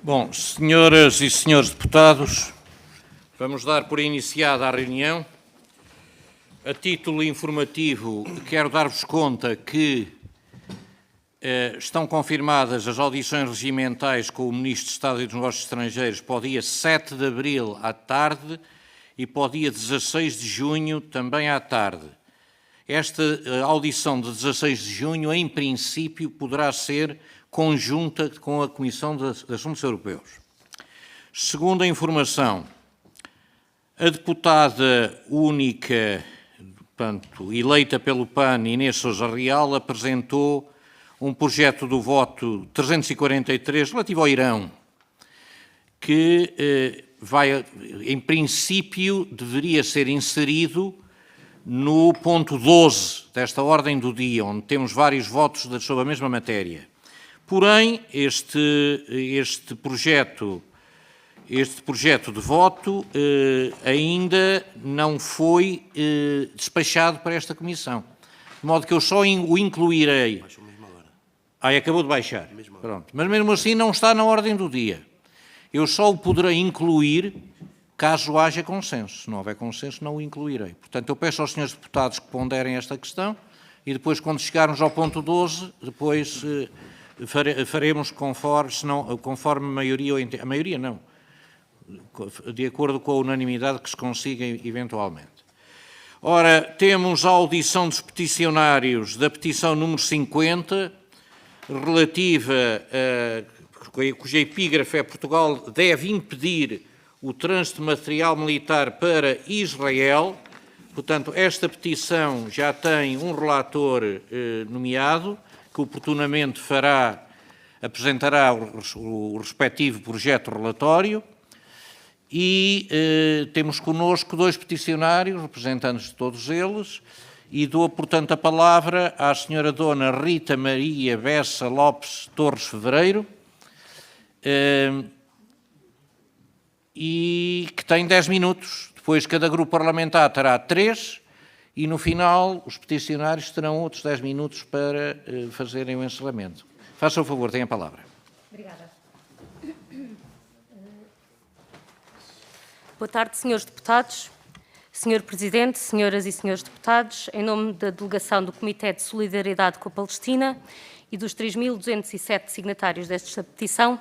Bom, senhoras e senhores deputados, vamos dar por iniciada a reunião. A título informativo, quero dar-vos conta que estão confirmadas as audições regimentais com o Ministro de Estado e dos Negócios Estrangeiros para o dia 7 de abril à tarde e para o dia 16 de junho também à tarde. Esta audição de 16 de junho, em princípio, poderá ser conjunta com a Comissão de Assuntos Europeus. Segundo a informação, a deputada única, portanto, eleita pelo PAN, Inês Sousa Real, apresentou um projeto do voto 343 relativo ao Irão, que em princípio, deveria ser inserido no ponto 12 desta ordem do dia, onde temos vários votos sobre a mesma matéria. Porém, este projeto de voto ainda não foi despachado para esta Comissão, de modo que eu só o incluirei. Baixou mesmo agora. Acabou de baixar. Pronto. Mas mesmo assim não está na ordem do dia. Eu só o poderei incluir caso haja consenso. Se não houver consenso, não o incluirei. Portanto, eu peço aos senhores deputados que ponderem esta questão e depois, quando chegarmos ao ponto 12, depois faremos conforme a maioria, a maioria não, de acordo com a unanimidade que se consiga eventualmente. Ora, temos a audição dos peticionários da petição número 50, relativa cuja epígrafe é Portugal deve impedir o trânsito de material militar para Israel. Portanto, esta petição já tem um relator nomeado, que oportunamente apresentará o respectivo projeto relatório, e temos connosco dois peticionários, representantes de todos eles, e dou, portanto, a palavra à senhora dona Rita Maria Bessa Lopes Torres Fevereiro, e que tem 10 minutos. Depois, cada grupo parlamentar terá 3, e no final os peticionários terão outros 10 minutos para fazerem o encerramento. Faça o favor, tenha a palavra. Obrigada. Boa tarde, senhores deputados. Senhor Presidente, senhoras e senhores deputados, em nome da delegação do Comitê de Solidariedade com a Palestina e dos 3.207 signatários desta petição,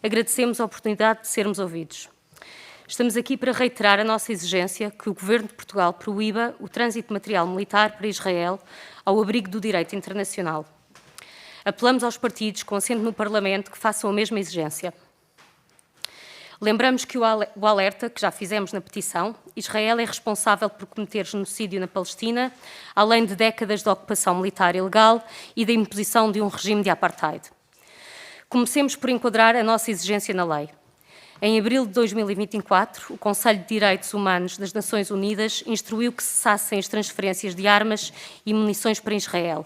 agradecemos a oportunidade de sermos ouvidos. Estamos aqui para reiterar a nossa exigência que o Governo de Portugal proíba o trânsito de material militar para Israel ao abrigo do direito internacional. Apelamos aos partidos com assento no Parlamento que façam a mesma exigência. Lembramos que o alerta que já fizemos na petição, Israel é responsável por cometer genocídio na Palestina, além de décadas de ocupação militar ilegal e da imposição de um regime de apartheid. Comecemos por enquadrar a nossa exigência na lei. Em abril de 2024, o Conselho de Direitos Humanos das Nações Unidas instruiu que cessassem as transferências de armas e munições para Israel.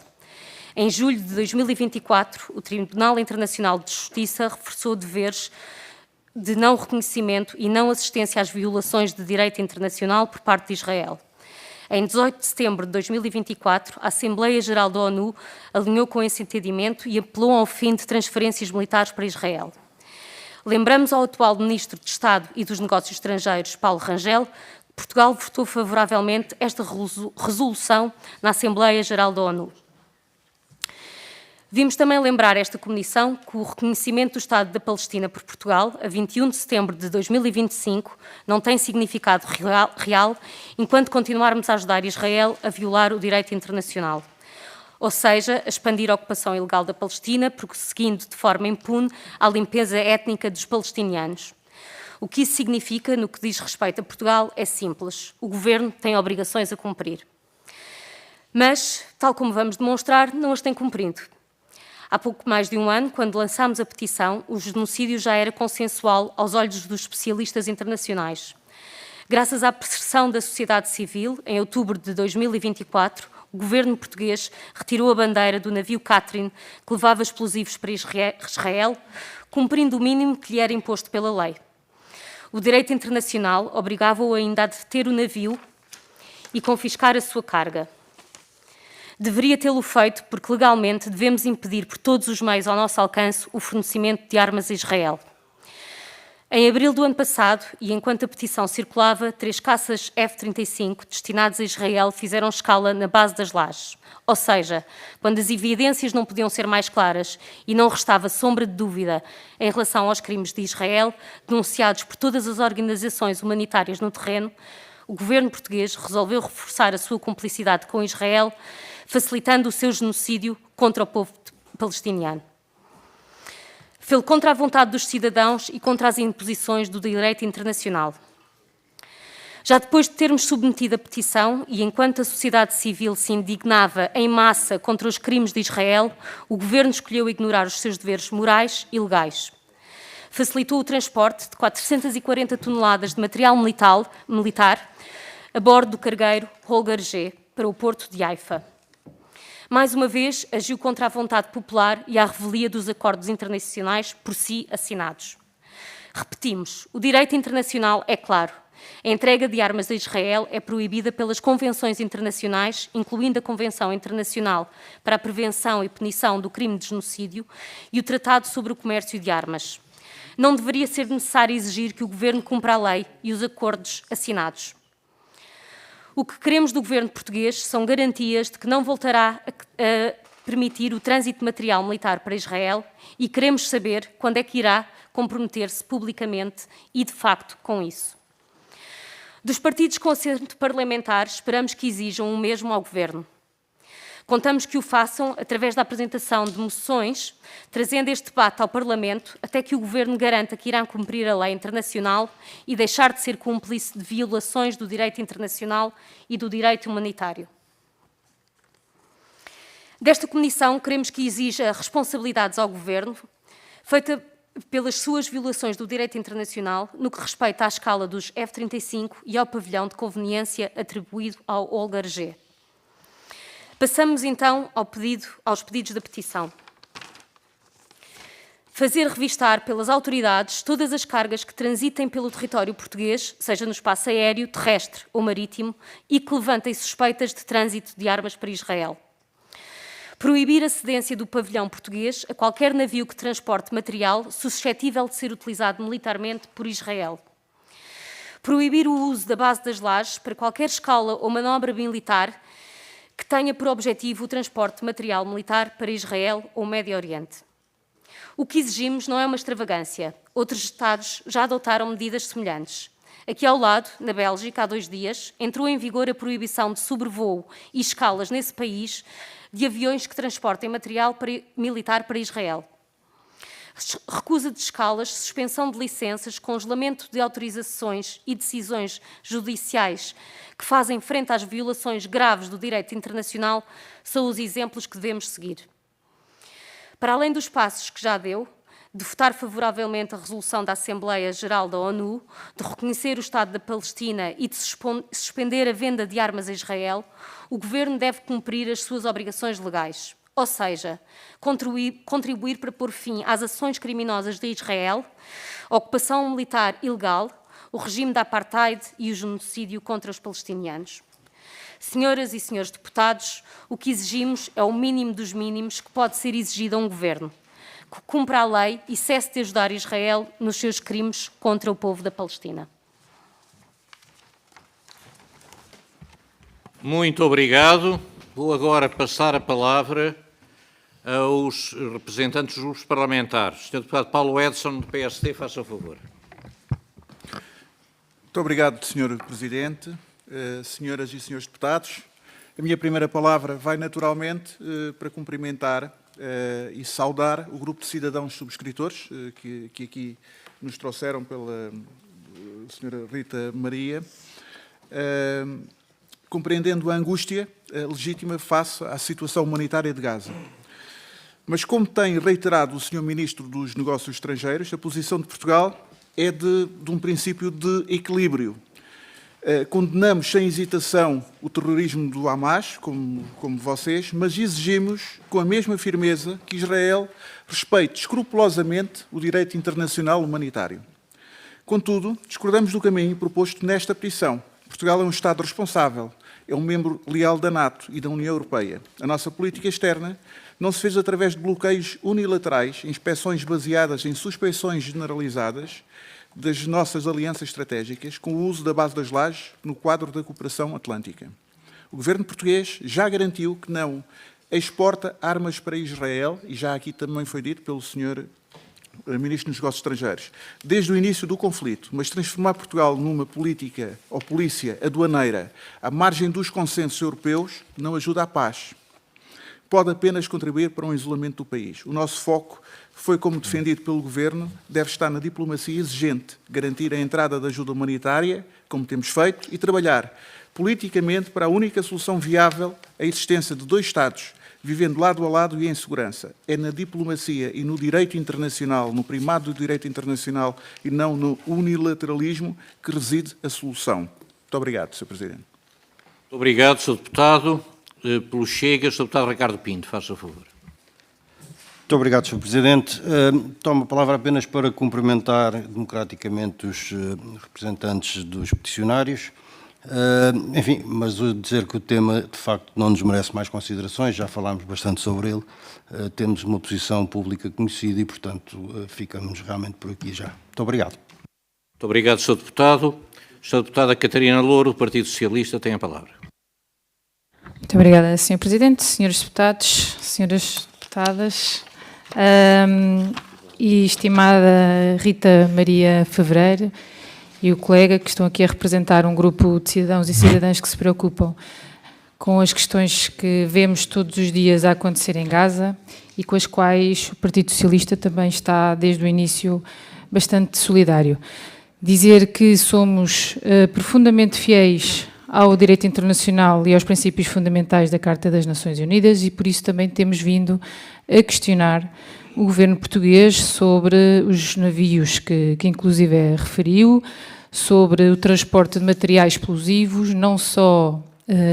Em julho de 2024, o Tribunal Internacional de Justiça reforçou deveres de não reconhecimento e não assistência às violações de direito internacional por parte de Israel. Em 18 de setembro de 2024, a Assembleia Geral da ONU alinhou com esse entendimento e apelou ao fim de transferências militares para Israel. Lembramos ao atual Ministro de Estado e dos Negócios Estrangeiros, Paulo Rangel, que Portugal votou favoravelmente esta resolução na Assembleia Geral da ONU. Vimos também lembrar esta Comissão que o reconhecimento do Estado da Palestina por Portugal, a 21 de setembro de 2025, não tem significado real enquanto continuarmos a ajudar Israel a violar o direito internacional. Ou seja, a expandir a ocupação ilegal da Palestina, prosseguindo de forma impune à limpeza étnica dos palestinianos. O que isso significa, no que diz respeito a Portugal, é simples. O Governo tem obrigações a cumprir. Mas, tal como vamos demonstrar, não as tem cumprido. Há pouco mais de um ano, quando lançámos a petição, o genocídio já era consensual aos olhos dos especialistas internacionais. Graças à pressão da sociedade civil, em outubro de 2024, o governo português retirou a bandeira do navio Catherine, que levava explosivos para Israel, cumprindo o mínimo que lhe era imposto pela lei. O direito internacional obrigava-o ainda a deter o navio e confiscar a sua carga. Deveria tê-lo feito porque, legalmente, devemos impedir por todos os meios ao nosso alcance o fornecimento de armas a Israel. Em abril do ano passado, e enquanto a petição circulava, 3 caças F-35 destinados a Israel fizeram escala na base das Lajes. Ou seja, quando as evidências não podiam ser mais claras e não restava sombra de dúvida em relação aos crimes de Israel, denunciados por todas as organizações humanitárias no terreno, o governo português resolveu reforçar a sua cumplicidade com Israel, facilitando o seu genocídio contra o povo palestiniano. Fê-lo contra a vontade dos cidadãos e contra as imposições do direito internacional. Já depois de termos submetido a petição e enquanto a sociedade civil se indignava em massa contra os crimes de Israel, o governo escolheu ignorar os seus deveres morais e legais. Facilitou o transporte de 440 toneladas de material militar a bordo do cargueiro Holger G para o porto de Haifa. Mais uma vez, agiu contra a vontade popular e à revelia dos acordos internacionais por si assinados. Repetimos, o direito internacional é claro. A entrega de armas a Israel é proibida pelas convenções internacionais, incluindo a Convenção Internacional para a Prevenção e Punição do Crime de Genocídio e o Tratado sobre o Comércio de Armas. Não deveria ser necessário exigir que o governo cumpra a lei e os acordos assinados. O que queremos do governo português são garantias de que não voltará a permitir o trânsito de material militar para Israel e queremos saber quando é que irá comprometer-se publicamente e, de facto, com isso. Dos partidos com assento parlamentar, esperamos que exijam o mesmo ao governo. Contamos que o façam através da apresentação de moções, trazendo este debate ao Parlamento, até que o Governo garanta que irá cumprir a lei internacional e deixar de ser cúmplice de violações do direito internacional e do direito humanitário. Desta Comissão, queremos que exija responsabilidades ao Governo, feita pelas suas violações do direito internacional, no que respeita à escala dos F-35 e ao pavilhão de conveniência atribuído ao Holger G. Passamos, então, aos pedidos da petição. Fazer revistar pelas autoridades todas as cargas que transitem pelo território português, seja no espaço aéreo, terrestre ou marítimo, e que levantem suspeitas de trânsito de armas para Israel. Proibir a cedência do pavilhão português a qualquer navio que transporte material suscetível de ser utilizado militarmente por Israel. Proibir o uso da base das Lajes para qualquer escala ou manobra militar que tenha por objetivo o transporte de material militar para Israel ou Médio Oriente. O que exigimos não é uma extravagância. Outros Estados já adotaram medidas semelhantes. Aqui ao lado, na Bélgica, há 2 dias, entrou em vigor a proibição de sobrevoo e escalas nesse país de aviões que transportem material militar para Israel. Recusa de escalas, suspensão de licenças, congelamento de autorizações e decisões judiciais que fazem frente às violações graves do direito internacional são os exemplos que devemos seguir. Para além dos passos que já deu, de votar favoravelmente a resolução da Assembleia Geral da ONU, de reconhecer o Estado da Palestina e de suspender a venda de armas a Israel, o Governo deve cumprir as suas obrigações legais. Ou seja, contribuir para pôr fim às ações criminosas de Israel, a ocupação militar ilegal, o regime da apartheid e o genocídio contra os palestinianos. Senhoras e senhores deputados, o que exigimos é o mínimo dos mínimos que pode ser exigido a um governo, que cumpra a lei e cesse de ajudar Israel nos seus crimes contra o povo da Palestina. Muito obrigado. Vou agora passar a palavra aos representantes dos grupos parlamentares. Sr. Deputado Paulo Edson, do PSD, faça o favor. Muito obrigado, Sr. Presidente. Senhoras e senhores deputados, a minha primeira palavra vai naturalmente para cumprimentar e saudar o grupo de cidadãos subscritores que aqui nos trouxeram pela Sra. Rita Maria, compreendendo a angústia legítima face à situação humanitária de Gaza. Mas, como tem reiterado o Sr. Ministro dos Negócios Estrangeiros, a posição de Portugal é de um princípio de equilíbrio. Condenamos sem hesitação o terrorismo do Hamas, como vocês, mas exigimos com a mesma firmeza que Israel respeite escrupulosamente o direito internacional humanitário. Contudo, discordamos do caminho proposto nesta petição. Portugal é um Estado responsável é um membro leal da NATO e da União Europeia. A nossa política externa não se fez através de bloqueios unilaterais, inspeções baseadas em suspeições generalizadas das nossas alianças estratégicas, com o uso da base das Lajes no quadro da cooperação atlântica. O governo português já garantiu que não exporta armas para Israel, e já aqui também foi dito pelo Sr. Ministro dos Negócios Estrangeiros, desde o início do conflito, mas transformar Portugal numa política ou polícia aduaneira à margem dos consensos europeus não ajuda à paz. Pode apenas contribuir para um isolamento do país. O nosso foco foi, como defendido pelo Governo, deve estar na diplomacia exigente, garantir a entrada de ajuda humanitária, como temos feito, e trabalhar politicamente para a única solução viável, a existência de dois Estados, vivendo lado a lado e em segurança. É na diplomacia e no direito internacional, no primado do direito internacional e não no unilateralismo, que reside a solução. Muito obrigado, Sr. Presidente. Muito obrigado, Sr. Deputado. Pelo Chega, Sr. Deputado Ricardo Pinto, faça favor. Muito obrigado, Sr. Presidente. Tomo a palavra apenas para cumprimentar democraticamente os representantes dos peticionários. Enfim, mas vou dizer que o tema, de facto, não nos merece mais considerações, já falámos bastante sobre ele, temos uma posição pública conhecida e, portanto, ficamos realmente por aqui já. Muito obrigado. Muito obrigado, Sr. Deputado. Sra. Deputada Catarina Louro, do Partido Socialista, tem a palavra. Muito obrigada, Sr. Presidente, Srs. Deputados, Sras. Deputadas e estimada Rita Maria Fevereiro e o colega que estão aqui a representar um grupo de cidadãos e cidadãs que se preocupam com as questões que vemos todos os dias a acontecer em Gaza e com as quais o Partido Socialista também está, desde o início, bastante solidário. Dizer que somos profundamente fiéis ao direito internacional e aos princípios fundamentais da Carta das Nações Unidas e por isso também temos vindo a questionar o governo português sobre os navios que inclusive referiu, sobre o transporte de materiais explosivos, não só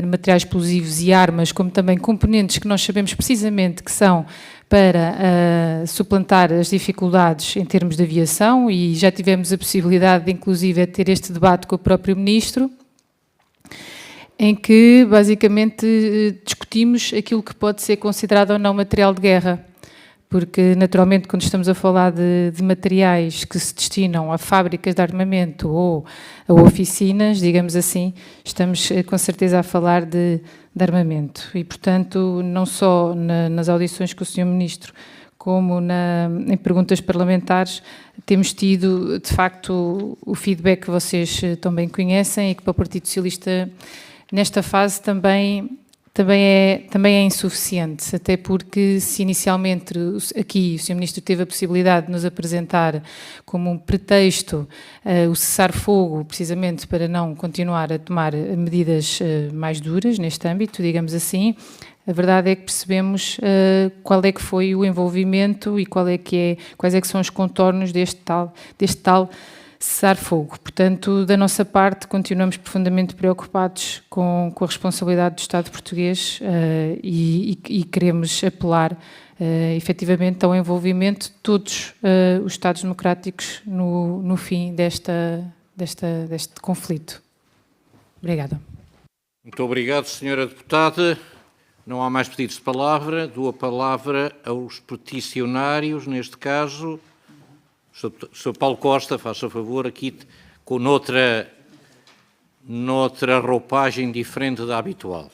materiais explosivos e armas, como também componentes que nós sabemos precisamente que são para suplantar as dificuldades em termos de aviação e já tivemos a possibilidade de inclusive ter este debate com o próprio Ministro, em que basicamente discutimos aquilo que pode ser considerado ou não material de guerra, porque naturalmente quando estamos a falar de materiais que se destinam a fábricas de armamento ou a oficinas, digamos assim, estamos com certeza a falar de armamento e portanto não só nas audições com o Sr. Ministro como em perguntas parlamentares, temos tido de facto o feedback que vocês também conhecem e que para o Partido Socialista nesta fase também é insuficiente, até porque se inicialmente aqui o Sr. Ministro teve a possibilidade de nos apresentar como um pretexto o cessar-fogo, precisamente para não continuar a tomar medidas mais duras neste âmbito, digamos assim, a verdade é que percebemos qual é que foi o envolvimento e quais é que são os contornos deste tal cessar-fogo. Portanto, da nossa parte, continuamos profundamente preocupados com a responsabilidade do Estado português e queremos apelar, efetivamente, ao envolvimento de todos os Estados democráticos no fim deste conflito. Obrigada. Muito obrigado, Sra. Deputada. Não há mais pedidos de palavra. Dou a palavra aos peticionários, neste caso. Sr. Paulo Costa, faça favor, aqui com noutra roupagem diferente da habitual.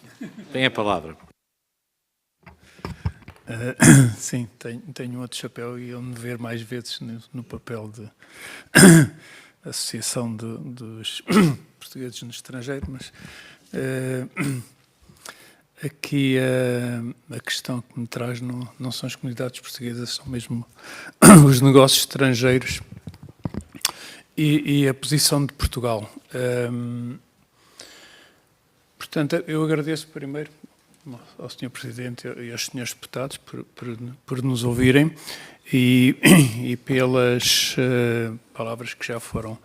Tem a palavra. Sim, tenho outro chapéu e eu me ver mais vezes no papel de Associação dos Portugueses no Estrangeiro, mas aqui a questão que me traz não são as comunidades portuguesas, são mesmo os negócios estrangeiros e a posição de Portugal. Portanto, eu agradeço primeiro ao Sr. Presidente e aos Srs. Deputados por nos ouvirem e pelas palavras que já foram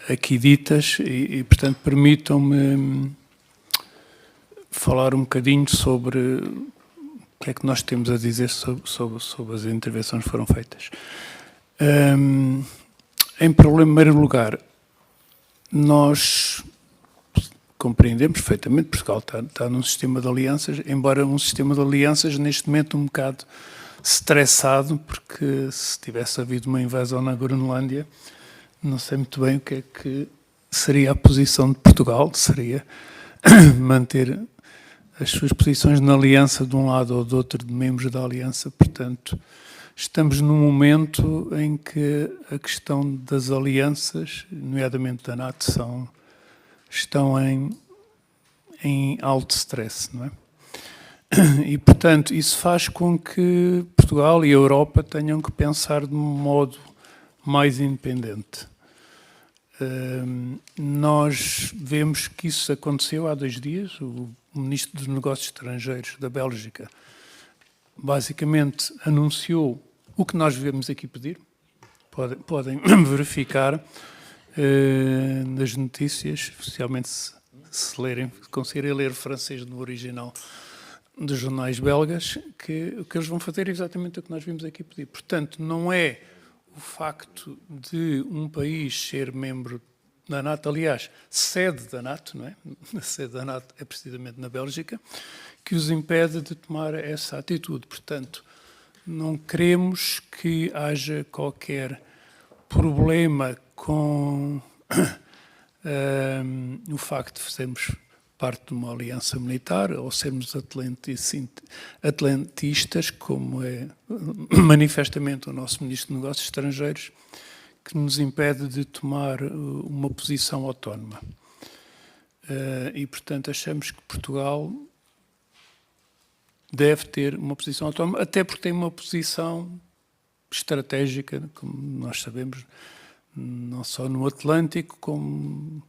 aqui ditas e portanto, permitam-me falar um bocadinho sobre o que é que nós temos a dizer sobre as intervenções que foram feitas. Em primeiro lugar, nós compreendemos perfeitamente, Portugal está num sistema de alianças, embora um sistema de alianças neste momento um bocado estressado, porque se tivesse havido uma invasão na Groenlândia, não sei muito bem o que é que seria a posição de Portugal, seria manter as suas posições na aliança de um lado ou do outro de membros da aliança. Portanto, estamos num momento em que a questão das alianças, nomeadamente da NATO, estão em alto stress, não é? E, portanto, isso faz com que Portugal e a Europa tenham que pensar de um modo mais independente. Nós vemos que isso aconteceu há 2 dias. O Ministro dos Negócios Estrangeiros da Bélgica basicamente anunciou o que nós devemos aqui pedir. Podem verificar nas notícias, especialmente se conseguirem ler francês no original dos jornais belgas, que o que eles vão fazer é exatamente o que nós vimos aqui pedir. Portanto, não é o facto de um país ser membro da NATO, aliás, sede da NATO, não é? A sede da NATO é precisamente na Bélgica, que os impede de tomar essa atitude. Portanto, não queremos que haja qualquer problema com o facto de sermos parte de uma aliança militar ou sermos atlantistas, como é manifestamente o nosso Ministro de Negócios Estrangeiros, que nos impede de tomar uma posição autónoma. E, portanto, achamos que Portugal deve ter uma posição autónoma, até porque tem uma posição estratégica, como nós sabemos, não só no Atlântico, como,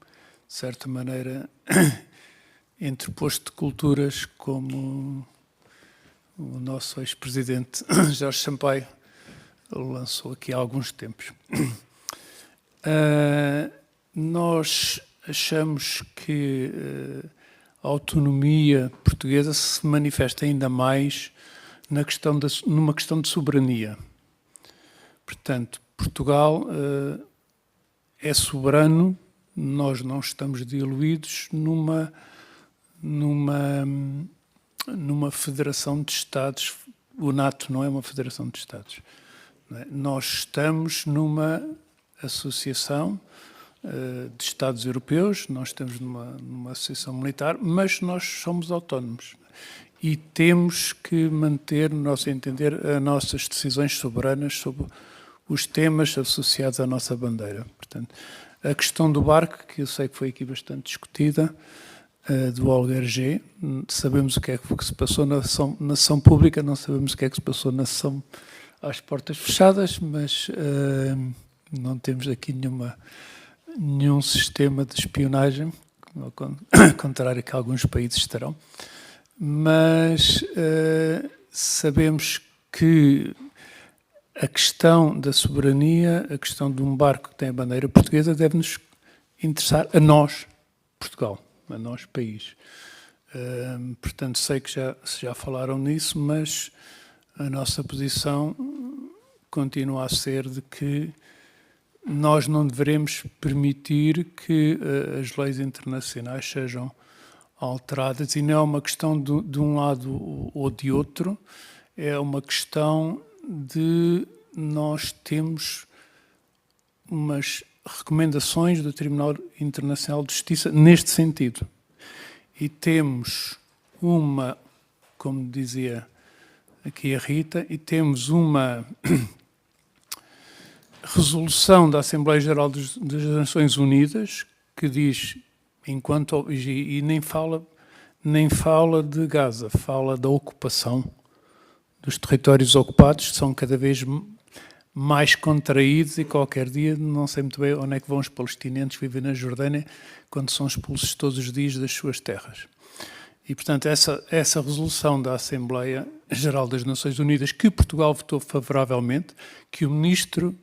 de certa maneira, entreposto de culturas, como o nosso ex-presidente Jorge Sampaio lançou aqui há alguns tempos. Nós achamos que a autonomia portuguesa se manifesta ainda mais numa questão de soberania. Portanto, Portugal é soberano, nós não estamos diluídos numa federação de Estados. O NATO não é uma federação de Estados. Nós estamos numa associação de Estados europeus, nós estamos numa associação militar, mas nós somos autónomos e temos que manter, no nosso entender, as nossas decisões soberanas sobre os temas associados à nossa bandeira. Portanto, a questão do barco, que eu sei que foi aqui bastante discutida, do Algerge, sabemos o que é que se passou na sessão pública, não sabemos o que é que se passou na sessão às portas fechadas, mas não temos aqui nenhum sistema de espionagem, ao contrário que alguns países terão, mas sabemos que a questão da soberania, a questão de um barco que tem a bandeira portuguesa, deve-nos interessar a nós, Portugal, a nós, país. Portanto, sei que já falaram nisso, mas a nossa posição continua a ser de que nós não devemos permitir que as leis internacionais sejam alteradas, e não é uma questão de um lado ou de outro, é uma questão de nós temos umas recomendações do Tribunal Internacional de Justiça neste sentido. E temos como dizia aqui a Rita, e temos uma resolução da Assembleia Geral das Nações Unidas que diz, e nem fala de Gaza, fala da ocupação dos territórios ocupados, que são cada vez mais contraídos, e qualquer dia, não sei muito bem onde é que vão os palestinianos viver na Jordânia, quando são expulsos todos os dias das suas terras. E, portanto, essa resolução da Assembleia Geral das Nações Unidas, que Portugal votou favoravelmente, que o ministro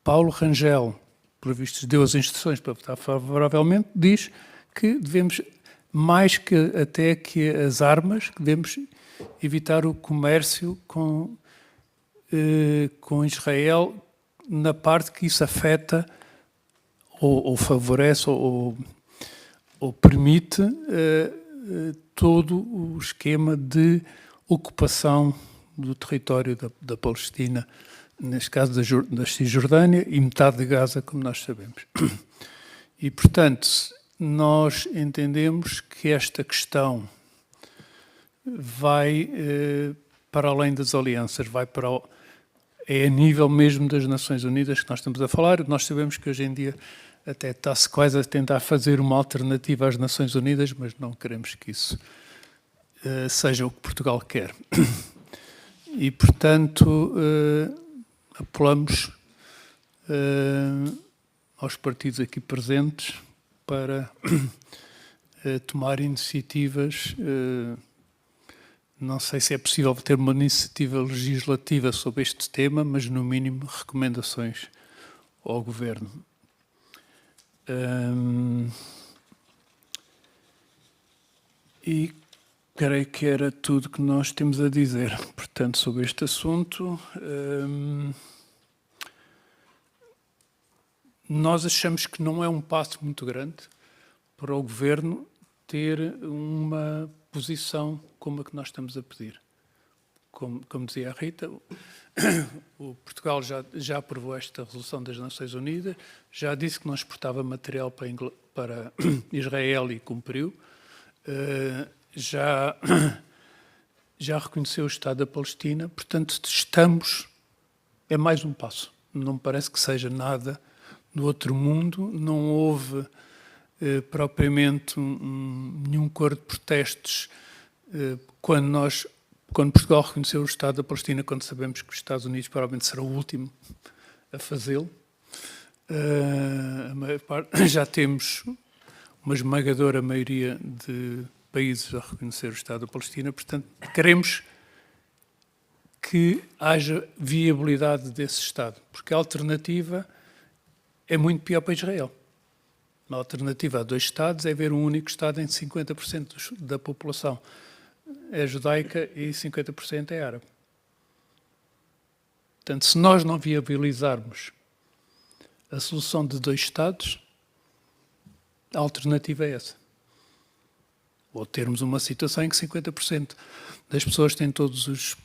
Paulo Rangel, por vistos, deu as instruções para votar favoravelmente, diz que devemos, mais que até que as armas, que devemos evitar o comércio com Israel na parte que isso afeta ou favorece ou ou permite todo o esquema de ocupação do território da Palestina, neste caso da Cisjordânia e metade de Gaza, como nós sabemos. E, portanto, nós entendemos que esta questão vai para além das alianças, é a nível mesmo das Nações Unidas que nós estamos a falar. Nós sabemos que hoje em dia até está-se quase a tentar fazer uma alternativa às Nações Unidas, mas não queremos que isso seja o que Portugal quer. E, portanto, apelamos aos partidos aqui presentes para tomar iniciativas. Não sei se é possível ter uma iniciativa legislativa sobre este tema, mas, no mínimo, recomendações ao Governo. E creio que era tudo que nós temos a dizer, portanto, sobre este assunto. Nós achamos que não é um passo muito grande para o Governo ter uma posição como a que nós estamos a pedir. Como dizia a Rita, o Portugal já aprovou esta resolução das Nações Unidas, já disse que não exportava material para Israel e cumpriu, já reconheceu o Estado da Palestina, portanto é mais um passo. Não me parece que seja nada do outro mundo, não houve propriamente nenhum coro de protestos quando Portugal reconheceu o Estado da Palestina, quando sabemos que os Estados Unidos provavelmente será o último a fazê-lo. Já temos uma esmagadora maioria de países a reconhecer o Estado da Palestina, portanto, queremos que haja viabilidade desse Estado, porque a alternativa é muito pior para Israel. A alternativa a 2 Estados é ver um único Estado em 50% da população é judaica e 50% é árabe. Portanto, se nós não viabilizarmos a solução de 2 Estados, a alternativa é essa. Ou termos uma situação em que 50% das pessoas têm todos os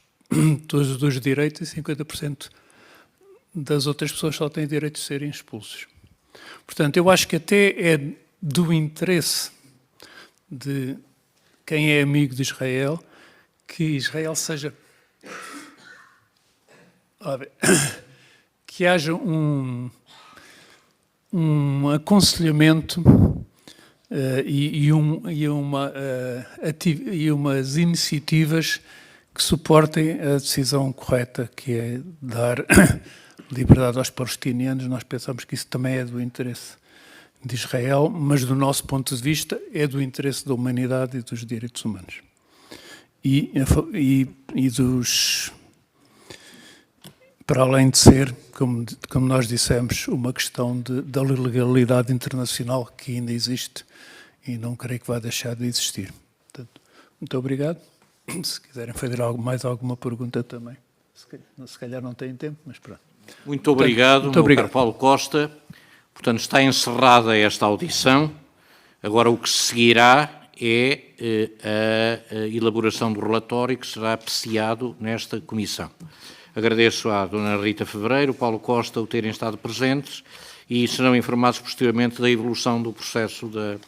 direitos e 50% das outras pessoas só têm direito de serem expulsos. Portanto, eu acho que até é do interesse de quem é amigo de Israel que Israel seja... que haja um aconselhamento e umas iniciativas que suportem a decisão correta, que é dar liberdade aos palestinianos. Nós pensamos que isso também é do interesse de Israel, mas do nosso ponto de vista é do interesse da humanidade e dos direitos humanos. Para além de ser, como nós dissemos, uma questão da legalidade internacional que ainda existe e não creio que vá deixar de existir. Portanto, muito obrigado. Se quiserem fazer mais alguma pergunta também. Se calhar não têm tempo, mas pronto. Muito obrigado, Dr. Paulo Costa. Portanto, está encerrada esta audição. Agora o que seguirá é a elaboração do relatório que será apreciado nesta comissão. Agradeço à Dona Rita Fevereiro, Paulo Costa, o terem estado presentes e serão informados posteriormente da evolução do processo da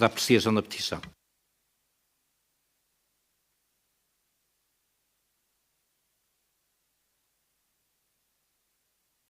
apreciação da petição.